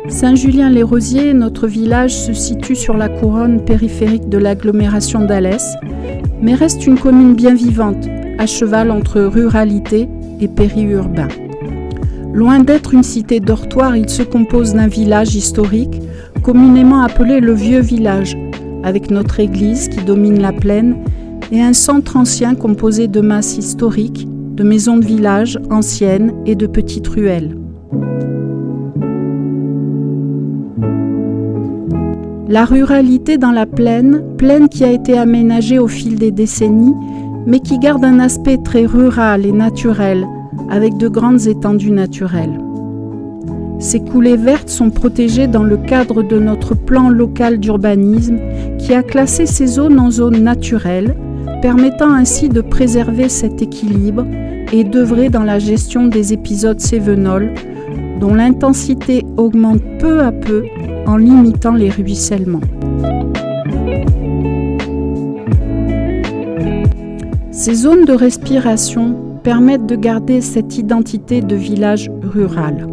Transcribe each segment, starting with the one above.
Saint-Julien-les-Rosiers, notre village se situe sur la couronne périphérique de l'agglomération d'Alès, mais reste une commune bien vivante, à cheval entre ruralité et périurbain. Loin d'être une cité dortoir, il se compose d'un village historique, communément appelé le Vieux Village, avec notre église qui domine la plaine et un centre ancien composé de masses historiques, de maisons de village anciennes et de petites ruelles. La ruralité dans la plaine qui a été aménagée au fil des décennies, mais qui garde un aspect très rural et naturel, avec de grandes étendues naturelles. Ces coulées vertes sont protégées dans le cadre de notre plan local d'urbanisme qui a classé ces zones en zones naturelles, permettant ainsi de préserver cet équilibre et d'œuvrer dans la gestion des épisodes cévenols, dont l'intensité augmente peu à peu en limitant les ruissellements. Ces zones de respiration permettent de garder cette identité de village rural.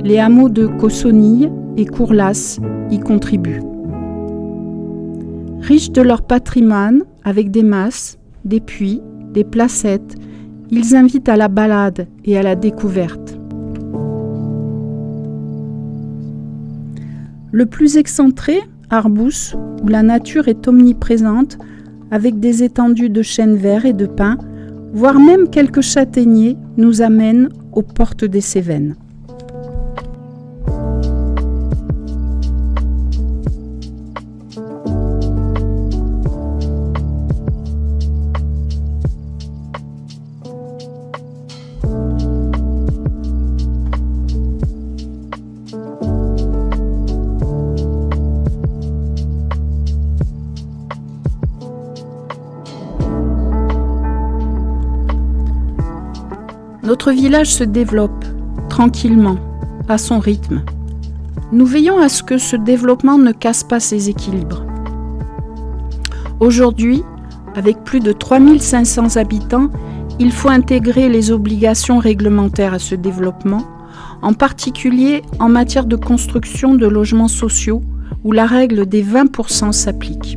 Les hameaux de Cossonille et Courlas y contribuent. Riches de leur patrimoine, avec des masses, des puits, des placettes, ils invitent à la balade et à la découverte. Le plus excentré, Arbous, où la nature est omniprésente, avec des étendues de chênes verts et de pins, voire même quelques châtaigniers, nous amène aux portes des Cévennes. Notre village se développe, tranquillement, à son rythme. Nous veillons à ce que ce développement ne casse pas ses équilibres. Aujourd'hui, avec plus de 3500 habitants, il faut intégrer les obligations réglementaires à ce développement, en particulier en matière de construction de logements sociaux, où la règle des 20% s'applique.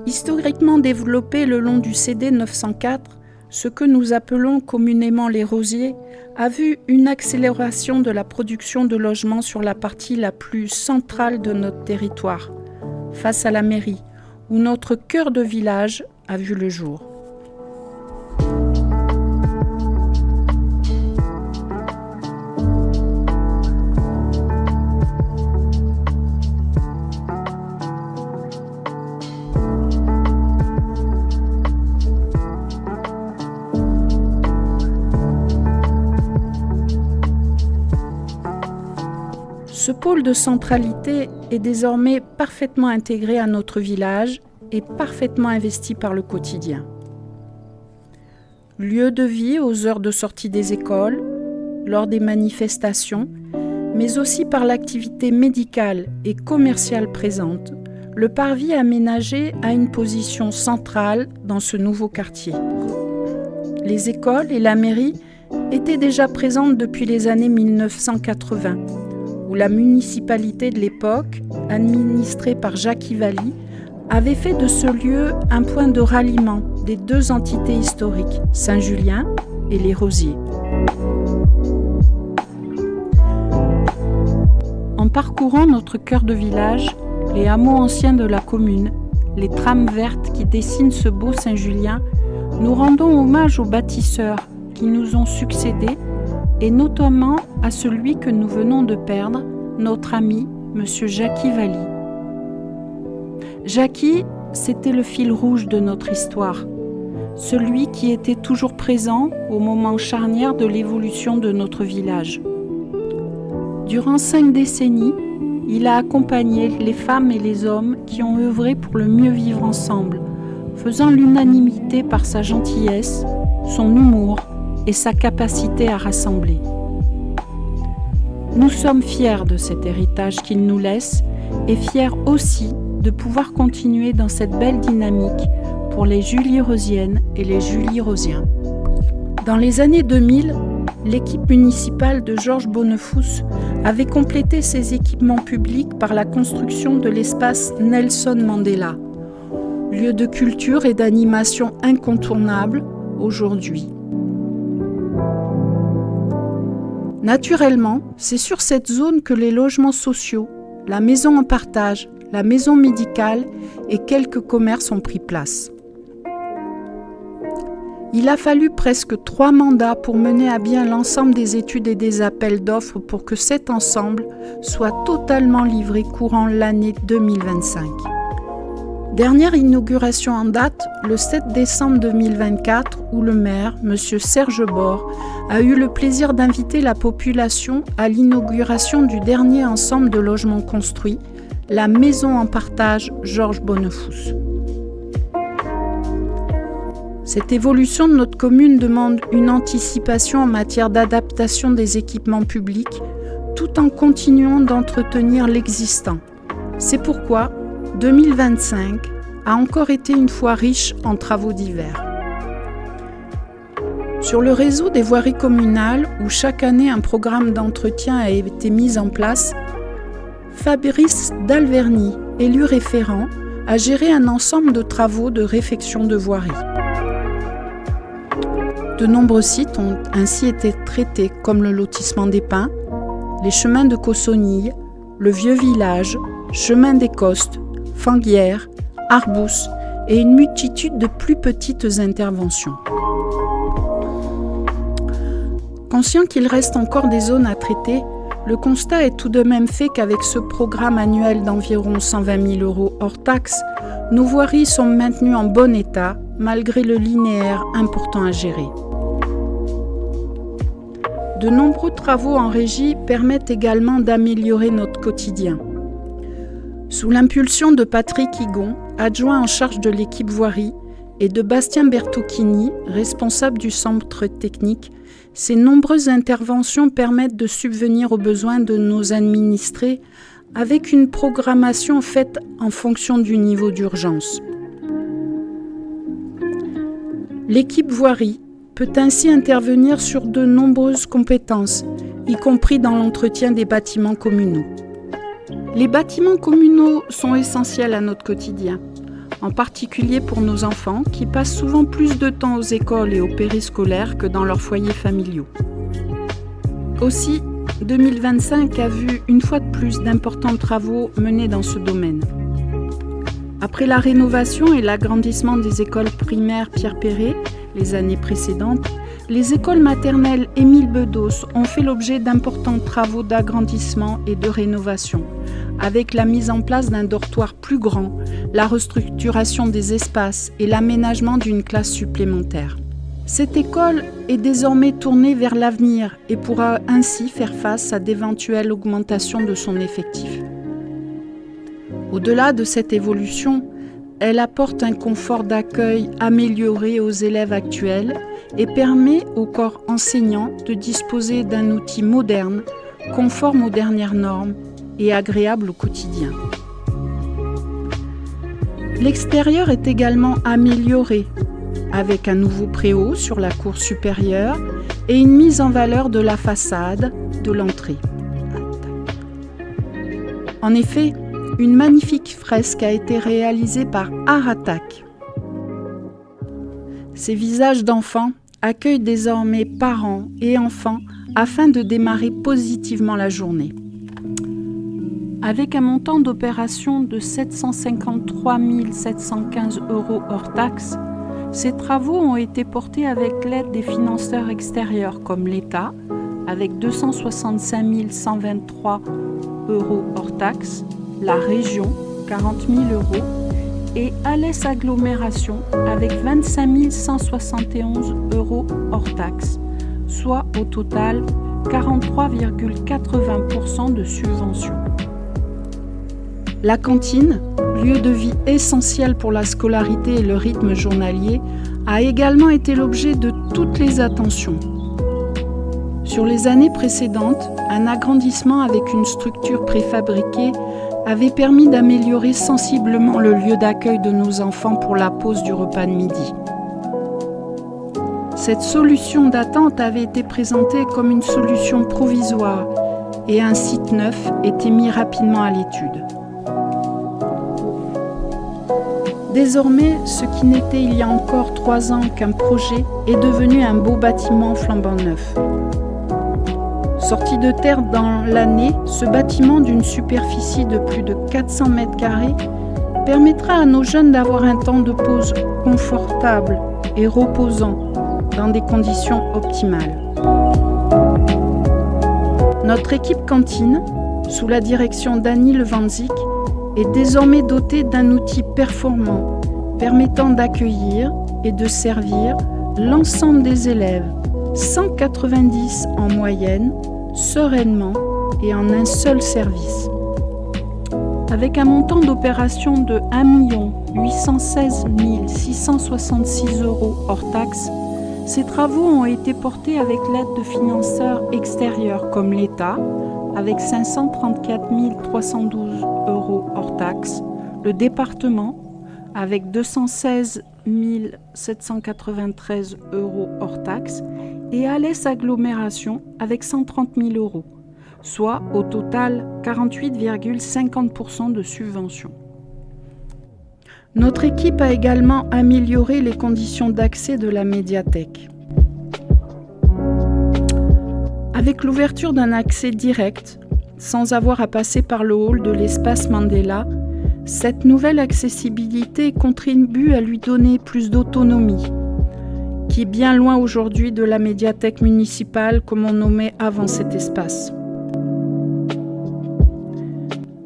Historiquement développé le long du CD 904, ce que nous appelons communément les rosiers, a vu une accélération de la production de logements sur la partie la plus centrale de notre territoire, face à la mairie, où notre cœur de village a vu le jour. Ce pôle de centralité est désormais parfaitement intégré à notre village et parfaitement investi par le quotidien. Lieu de vie aux heures de sortie des écoles, lors des manifestations, mais aussi par l'activité médicale et commerciale présente, le parvis aménagé a une position centrale dans ce nouveau quartier. Les écoles et la mairie étaient déjà présentes depuis les années 1980, où la municipalité de l'époque, administrée par Jacques Ivali, avait fait de ce lieu un point de ralliement des deux entités historiques, Saint-Julien et les Rosiers. En parcourant notre cœur de village, les hameaux anciens de la commune, les trames vertes qui dessinent ce beau Saint-Julien, nous rendons hommage aux bâtisseurs qui nous ont succédé et notamment à celui que nous venons de perdre, notre ami, M. Jacques Ivali. Jackie, c'était le fil rouge de notre histoire. celui qui était toujours présent au moment charnière de l'évolution de notre village. Durant 5 décennies, il a accompagné les femmes et les hommes qui ont œuvré pour le mieux vivre ensemble, faisant l'unanimité par sa gentillesse, son humour et sa capacité à rassembler. Nous sommes fiers de cet héritage qu'il nous laisse et fiers aussi de pouvoir continuer dans cette belle dynamique pour les Julie-Rosiennes et les Julie-Rosiens. Dans les années 2000, l'équipe municipale de Georges Bonnefous avait complété ses équipements publics par la construction de l'espace Nelson Mandela, lieu de culture et d'animation incontournable aujourd'hui. Naturellement, c'est sur cette zone que les logements sociaux, la maison en partage, la maison médicale et quelques commerces ont pris place. Il a fallu presque 3 mandats pour mener à bien l'ensemble des études et des appels d'offres pour que cet ensemble soit totalement livré courant l'année 2025. Dernière inauguration en date, le 7 décembre 2024, où le maire, M. Serge Bord, a eu le plaisir d'inviter la population à l'inauguration du dernier ensemble de logements construits, la maison en partage Georges Bonnefous. Cette évolution de notre commune demande une anticipation en matière d'adaptation des équipements publics, tout en continuant d'entretenir l'existant. C'est pourquoi 2025 a encore été une fois riche en travaux divers. Sur le réseau des voiries communales, où chaque année un programme d'entretien a été mis en place, Fabrice Dalverny, élu référent, a géré un ensemble de travaux de réfection de voiries. De nombreux sites ont ainsi été traités, comme le lotissement des Pins, les chemins de Cossonille, le vieux village, chemin des Costes, Fanguières, Arbous et une multitude de plus petites interventions. Conscient qu'il reste encore des zones à traiter, le constat est tout de même fait qu'avec ce programme annuel d'environ 120 000 € hors taxes, nos voiries sont maintenues en bon état malgré le linéaire important à gérer. De nombreux travaux en régie permettent également d'améliorer notre quotidien. Sous l'impulsion de Patrick Higon, adjoint en charge de l'équipe voirie, et de Bastien Bertocchini, responsable du centre technique, ces nombreuses interventions permettent de subvenir aux besoins de nos administrés avec une programmation faite en fonction du niveau d'urgence. L'équipe voirie peut ainsi intervenir sur de nombreuses compétences, y compris dans l'entretien des bâtiments communaux. Les bâtiments communaux sont essentiels à notre quotidien, en particulier pour nos enfants qui passent souvent plus de temps aux écoles et aux périscolaires que dans leurs foyers familiaux. Aussi, 2025 a vu une fois de plus d'importants travaux menés dans ce domaine. Après la rénovation et l'agrandissement des écoles primaires Pierre Perret, les années précédentes, les écoles maternelles Émile Bedos ont fait l'objet d'importants travaux d'agrandissement et de rénovation, avec la mise en place d'un dortoir plus grand, la restructuration des espaces et l'aménagement d'une classe supplémentaire. Cette école est désormais tournée vers l'avenir et pourra ainsi faire face à d'éventuelles augmentations de son effectif. Au-delà de cette évolution, elle apporte un confort d'accueil amélioré aux élèves actuels et permet au corps enseignant de disposer d'un outil moderne, conforme aux dernières normes et agréable au quotidien. L'extérieur est également amélioré, avec un nouveau préau sur la cour supérieure et une mise en valeur de la façade de l'entrée. En effet, une magnifique fresque a été réalisée par Art Attack. Ces visages d'enfants accueillent désormais parents et enfants afin de démarrer positivement la journée. Avec un montant d'opération de 753 715 € hors taxes, ces travaux ont été portés avec l'aide des financeurs extérieurs comme l'État, avec 265 123 € hors taxes, la région, 40 000 € et Alès Agglomération avec 25 171 € hors taxes, soit au total 43,80% de subvention. La cantine, lieu de vie essentiel pour la scolarité et le rythme journalier, a également été l'objet de toutes les attentions. Sur les années précédentes, un agrandissement avec une structure préfabriquée avait permis d'améliorer sensiblement le lieu d'accueil de nos enfants pour la pause du repas de midi. Cette solution d'attente avait été présentée comme une solution provisoire et un site neuf était mis rapidement à l'étude. Désormais, ce qui n'était il y a encore 3 ans qu'un projet est devenu un beau bâtiment flambant neuf. Sorti de terre dans l'année, ce bâtiment d'une superficie de plus de 400 mètres carrés permettra à nos jeunes d'avoir un temps de pause confortable et reposant dans des conditions optimales. Notre équipe cantine, sous la direction d'Annie Levanzik, est désormais dotée d'un outil performant permettant d'accueillir et de servir l'ensemble des élèves, 190 en moyenne, sereinement et en un seul service. Avec un montant d'opération de 1 816 666 € hors taxes, ces travaux ont été portés avec l'aide de financeurs extérieurs comme l'État, avec 534 312 € hors taxes, le département, avec 216 793 € hors taxes, et Alès Agglomération avec 130 000 €, soit au total 48,50% de subvention. Notre équipe a également amélioré les conditions d'accès de la médiathèque. Avec l'ouverture d'un accès direct, sans avoir à passer par le hall de l'espace Mandela, cette nouvelle accessibilité contribue à lui donner plus d'autonomie, qui est bien loin aujourd'hui de la médiathèque municipale comme on nommait avant cet espace.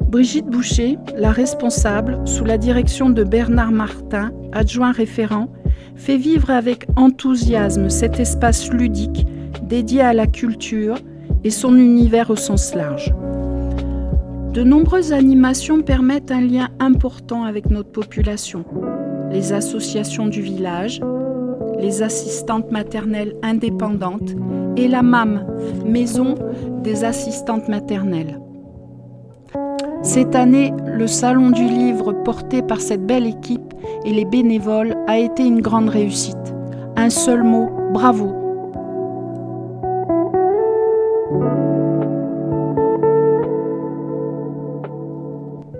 Brigitte Boucher, la responsable, sous la direction de Bernard Martin, adjoint référent, fait vivre avec enthousiasme cet espace ludique dédié à la culture et son univers au sens large. De nombreuses animations permettent un lien important avec notre population. Les associations du village, les assistantes maternelles indépendantes et la MAM, Maison des assistantes maternelles. Cette année, le Salon du Livre porté par cette belle équipe et les bénévoles a été une grande réussite. Un seul mot, bravo!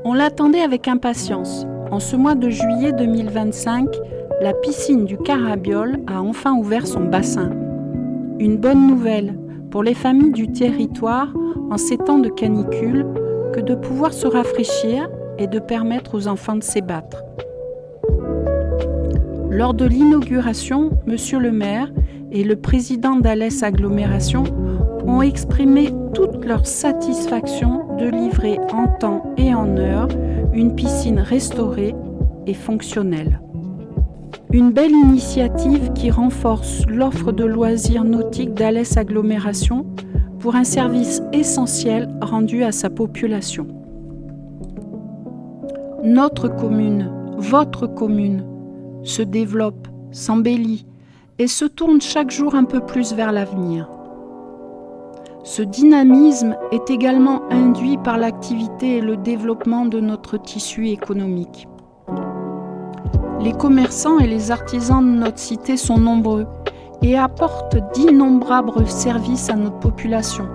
On l'attendait avec impatience. En ce mois de juillet 2025, la piscine du Carabiol a enfin ouvert son bassin. Une bonne nouvelle pour les familles du territoire en ces temps de canicule que de pouvoir se rafraîchir et de permettre aux enfants de s'ébattre. Lors de l'inauguration, Monsieur le maire et le président d'Alès Agglomération ont exprimé toute leur satisfaction de livrer en temps et en heure une piscine restaurée et fonctionnelle. Une belle initiative qui renforce l'offre de loisirs nautiques d'Alès Agglomération pour un service essentiel rendu à sa population. Notre commune, votre commune, se développe, s'embellit et se tourne chaque jour un peu plus vers l'avenir. Ce dynamisme est également induit par l'activité et le développement de notre tissu économique. Les commerçants et les artisans de notre cité sont nombreux et apportent d'innombrables services à notre population,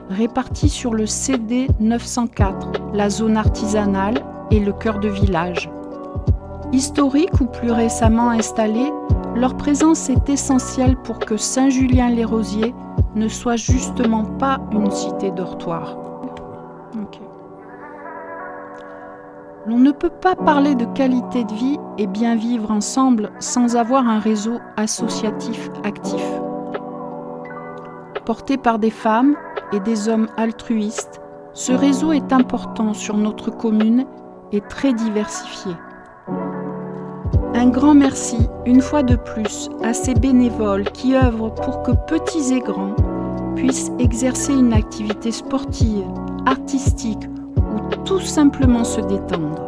répartis sur le CD 904, la zone artisanale et le cœur de village. Historiques ou plus récemment installés, leur présence est essentielle pour que Saint-Julien-les-Rosiers ne soit justement pas une cité dortoir. On ne peut pas parler de qualité de vie et bien vivre ensemble sans avoir un réseau associatif actif. Porté par des femmes et des hommes altruistes, ce réseau est important sur notre commune et très diversifié. Un grand merci, une fois de plus, à ces bénévoles qui œuvrent pour que petits et grands puissent exercer une activité sportive, artistique ou tout simplement se détendre.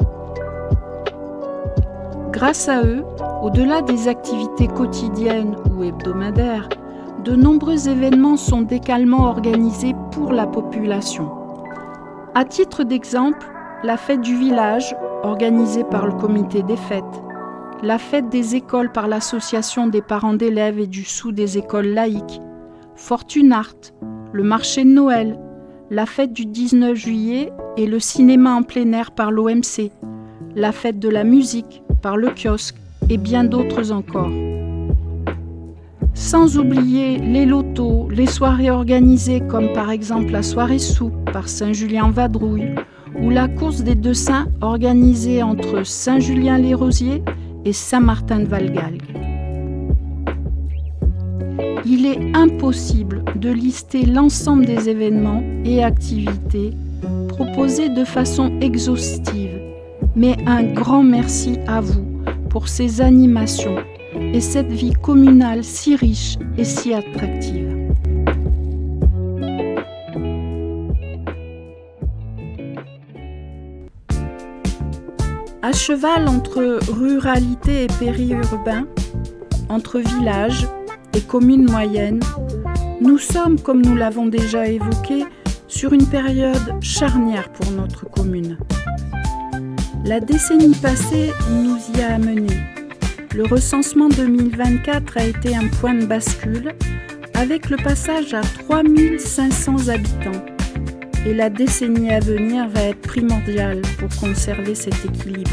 Grâce à eux, au-delà des activités quotidiennes ou hebdomadaires, de nombreux événements sont également organisés pour la population. À titre d'exemple, la fête du village, organisée par le comité des fêtes, la fête des écoles par l'association des parents d'élèves et du sous des écoles laïques, Fortune Art, le marché de Noël, la fête du 19 juillet et le cinéma en plein air par l'OMC, la fête de la musique par le kiosque et bien d'autres encore. Sans oublier les lotos, les soirées organisées comme par exemple la soirée soupe par Saint-Julien-Vadrouille ou la course des deux saints organisée entre Saint-Julien-les-Rosiers et Saint-Martin-de-Valgalgues. Il est impossible de lister l'ensemble des événements et activités proposés de façon exhaustive, mais un grand merci à vous pour ces animations et cette vie communale si riche et si attractive. À cheval entre ruralité et périurbain, entre villages et communes moyennes, nous sommes, comme nous l'avons déjà évoqué, sur une période charnière pour notre commune. La décennie passée nous y a amenés. Le recensement 2024 a été un point de bascule avec le passage à 3500 habitants. Et la décennie à venir va être primordiale pour conserver cet équilibre.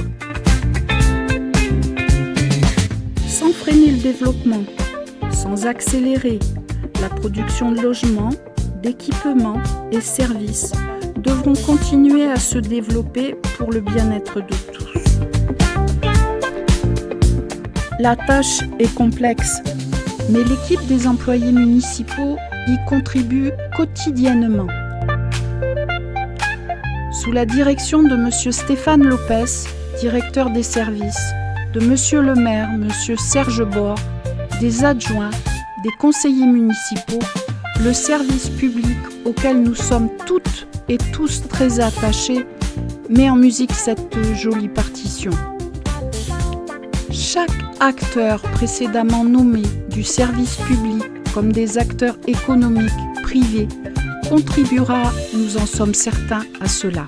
Sans freiner le développement, sans accélérer, la production de logements, d'équipements et services devront continuer à se développer pour le bien-être de tous. La tâche est complexe, mais l'équipe des employés municipaux y contribue quotidiennement. Sous la direction de M. Stéphane Lopez, directeur des services, de M. le maire, M. Serge Bord, des adjoints, des conseillers municipaux, le service public auquel nous sommes toutes et tous très attachés met en musique cette jolie partition. Chaque acteur précédemment nommé du service public comme des acteurs économiques privés contribuera, nous en sommes certains, à cela.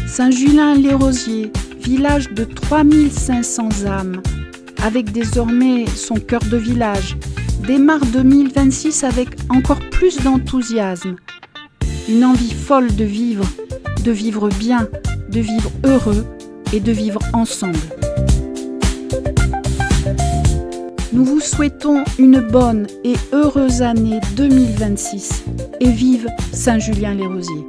Saint-Julien-les-Rosiers, village de 3500 âmes, avec désormais son cœur de village, démarre 2026 avec encore plus d'enthousiasme. Une envie folle de vivre bien, de vivre heureux et de vivre ensemble. Nous vous souhaitons une bonne et heureuse année 2026 et vive Saint-Julien-les-Rosiers.